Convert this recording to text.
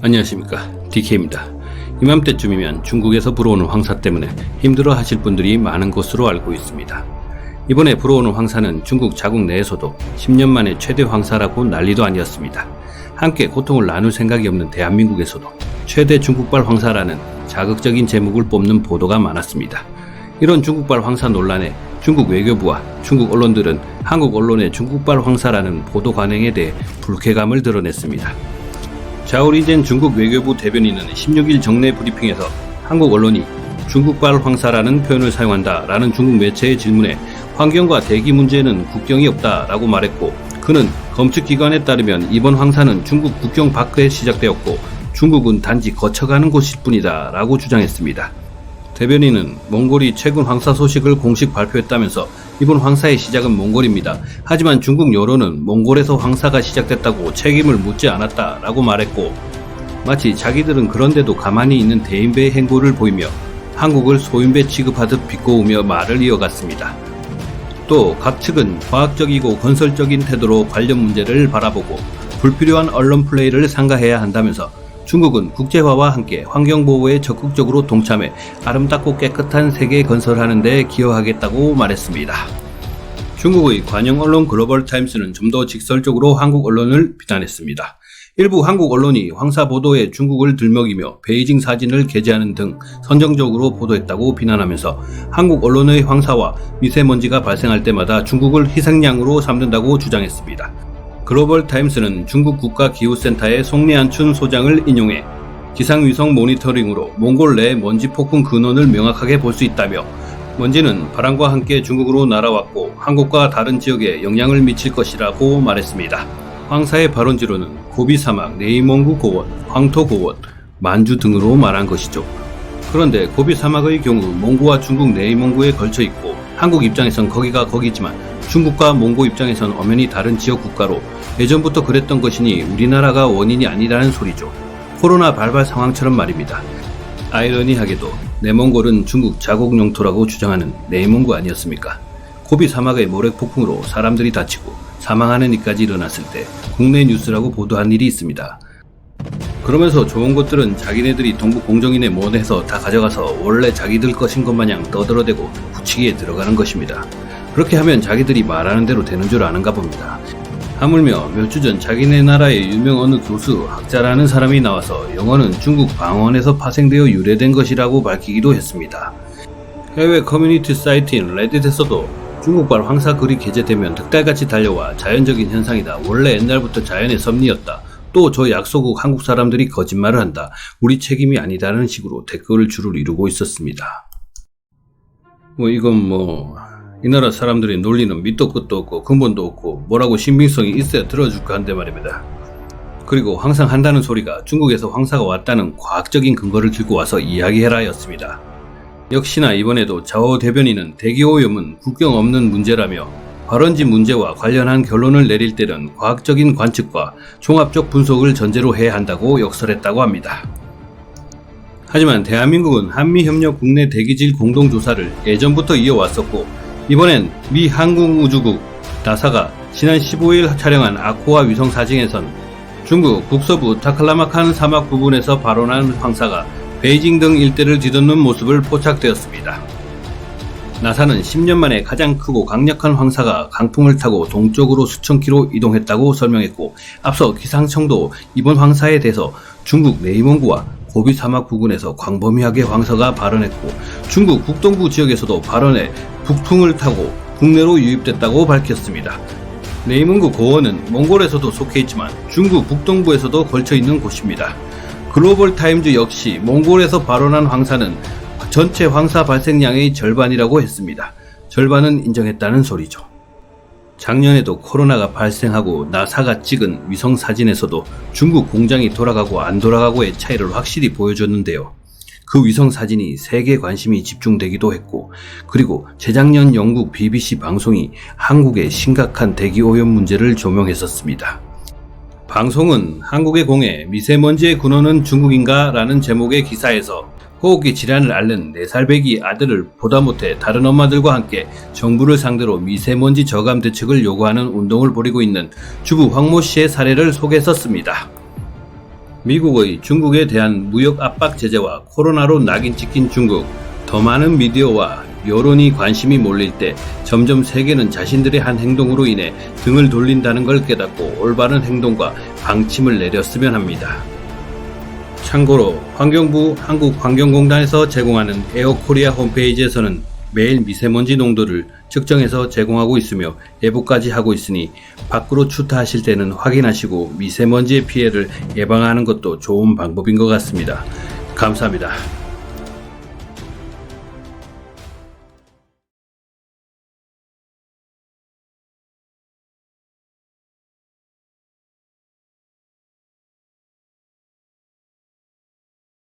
안녕하십니까, DK입니다. 이맘때쯤이면 중국에서 불어오는 황사 때문에 힘들어 하실 분들이 많은 것으로 알고 있습니다. 이번에 불어오는 황사는 중국 자국 내에서도 10년 만에 최대 황사라고 난리도 아니었습니다. 함께 고통을 나눌 생각이 없는 대한민국에서도 최대 중국발 황사라는 자극적인 제목을 뽑는 보도가 많았습니다. 이런 중국발 황사 논란에 중국 외교부와 중국 언론들은 한국 언론의 중국발 황사라는 보도 관행에 대해 불쾌감을 드러냈습니다. 자오리젠 중국 외교부 대변인은 16일 정례 브리핑에서 한국 언론이 중국발 황사라는 표현을 사용한다라는 중국 매체의 질문에 환경과 대기 문제는 국경이 없다라고 말했고, 그는 검측기관에 따르면 이번 황사는 중국 국경 밖에 시작되었고 중국은 단지 거쳐가는 곳일 뿐이다 라고 주장했습니다. 대변인은 몽골이 최근 황사 소식을 공식 발표했다면서 이번 황사의 시작은 몽골입니다. 하지만 중국 여론은 몽골에서 황사가 시작됐다고 책임을 묻지 않았다라고 말했고, 마치 자기들은 그런데도 가만히 있는 대인배의 행보를 보이며 한국을 소인배 취급하듯 비꼬으며 말을 이어갔습니다. 또 각 측은 과학적이고 건설적인 태도로 관련 문제를 바라보고 불필요한 언론 플레이를 삼가해야 한다면서 중국은 국제화와 함께 환경보호에 적극적으로 동참해 아름답고 깨끗한 세계 건설하는 데 기여하겠다고 말했습니다. 중국의 관영 언론 글로벌타임스는 좀 더 직설적으로 한국 언론을 비난했습니다. 일부 한국 언론이 황사 보도에 중국을 들먹이며 베이징 사진을 게재하는 등 선정적으로 보도했다고 비난하면서 한국 언론의 황사와 미세먼지가 발생할 때마다 중국을 희생양으로 삼는다고 주장했습니다. 글로벌타임스는 중국 국가기후센터의 송리안춘 소장을 인용해 기상위성 모니터링으로 몽골 내 먼지 폭풍 근원을 명확하게 볼 수 있다며, 먼지는 바람과 함께 중국으로 날아왔고 한국과 다른 지역에 영향을 미칠 것이라고 말했습니다. 황사의 발원지로는 고비 사막, 네이몽구 고원, 황토 고원, 만주 등으로 말한 것이죠. 그런데 고비 사막의 경우 몽고와 중국 네이몽구에 걸쳐 있고 한국 입장에선 거기가 거기지만 중국과 몽고 입장에선 엄연히 다른 지역 국가로 예전부터 그랬던 것이니 우리나라가 원인이 아니라는 소리죠. 코로나 발발 상황처럼 말입니다. 아이러니하게도 내몽골은 중국 자국 영토라고 주장하는 네이몽구 아니었습니까? 고비 사막의 모래 폭풍으로 사람들이 다치고 사망하는 일까지 일어났을 때 국내 뉴스라고 보도한 일이 있습니다. 그러면서 좋은 것들은 자기네들이 동북 공정인에 못해서 다 가져가서 원래 자기들 것인 것 마냥 떠들어대고 굳히기에 들어가는 것입니다. 그렇게 하면 자기들이 말하는 대로 되는 줄 아는가 봅니다. 하물며 몇 주 전 자기네 나라의 유명 어느 교수, 학자라는 사람이 나와서 영어는 중국 방언에서 파생되어 유래된 것이라고 밝히기도 했습니다. 해외 커뮤니티 사이트인 레딧에서도 중국발 황사 글이 게재되면 득달같이 달려와 자연적인 현상이다. 원래 옛날부터 자연의 섭리였다. 또 저 약소국 한국 사람들이 거짓말을 한다. 우리 책임이 아니다라는 식으로 댓글 줄을 이루고 있었습니다. 이건 이 나라 사람들의 논리는 밑도 끝도 없고 근본도 없고 뭐라고 신빙성이 있어야 들어줄까 한데 말입니다. 그리고 항상 한다는 소리가 중국에서 황사가 왔다는 과학적인 근거를 들고 와서 이야기해라 였습니다. 역시나 이번에도 자오 대변인은 대기오염은 국경 없는 문제라며 발원지 문제와 관련한 결론을 내릴 때는 과학적인 관측과 종합적 분석을 전제로 해야 한다고 역설했다고 합니다. 하지만 대한민국은 한미협력 국내 대기질 공동조사를 예전부터 이어왔었고, 이번엔 미 항공우주국 나사가 지난 15일 촬영한 아쿠아 위성 사진에선 중국 북서부 타클라마칸 사막 부분에서 발원한 황사가 베이징 등 일대를 뒤덮는 모습을 포착되었습니다. 나사는 10년 만에 가장 크고 강력한 황사가 강풍을 타고 동쪽으로 수천 킬로 이동했다고 설명했고, 앞서 기상청도 이번 황사에 대해서 중국 네이몽구와 고비 사막 부근에서 광범위하게 황사가 발원했고 중국 북동부 지역에서도 발원해 북풍을 타고 국내로 유입됐다고 밝혔습니다. 네이몽구 고원은 몽골에서도 속해 있지만 중국 북동부에서도 걸쳐 있는 곳입니다. 글로벌타임즈 역시 몽골에서 발원한 황사는 전체 황사 발생량의 절반이라고 했습니다. 절반은 인정했다는 소리죠. 작년에도 코로나가 발생하고 나사가 찍은 위성 사진에서도 중국 공장이 돌아가고 안 돌아가고의 차이를 확실히 보여줬는데요. 그 위성 사진이 세계 관심이 집중되기도 했고, 그리고 재작년 영국 BBC 방송이 한국의 심각한 대기오염 문제를 조명했었습니다. 방송은 한국의 공해 미세먼지의 근원은 중국인가? 라는 제목의 기사에서 호흡기 질환을 앓는 4살 배기 아들을 보다 못해 다른 엄마들과 함께 정부를 상대로 미세먼지 저감 대책을 요구하는 운동을 벌이고 있는 주부 황모 씨의 사례를 소개했었습니다. 미국의 중국에 대한 무역 압박 제재와 코로나로 낙인 찍힌 중국, 더 많은 미디어와 여론이 관심이 몰릴 때 점점 세계는 자신들의 한 행동으로 인해 등을 돌린다는 걸 깨닫고 올바른 행동과 방침을 내렸으면 합니다. 참고로 환경부 한국환경공단에서 제공하는 에어코리아 홈페이지에서는 매일 미세먼지 농도를 측정해서 제공하고 있으며 예보까지 하고 있으니 밖으로 출타하실 때는 확인하시고 미세먼지의 피해를 예방하는 것도 좋은 방법인 것 같습니다. 감사합니다.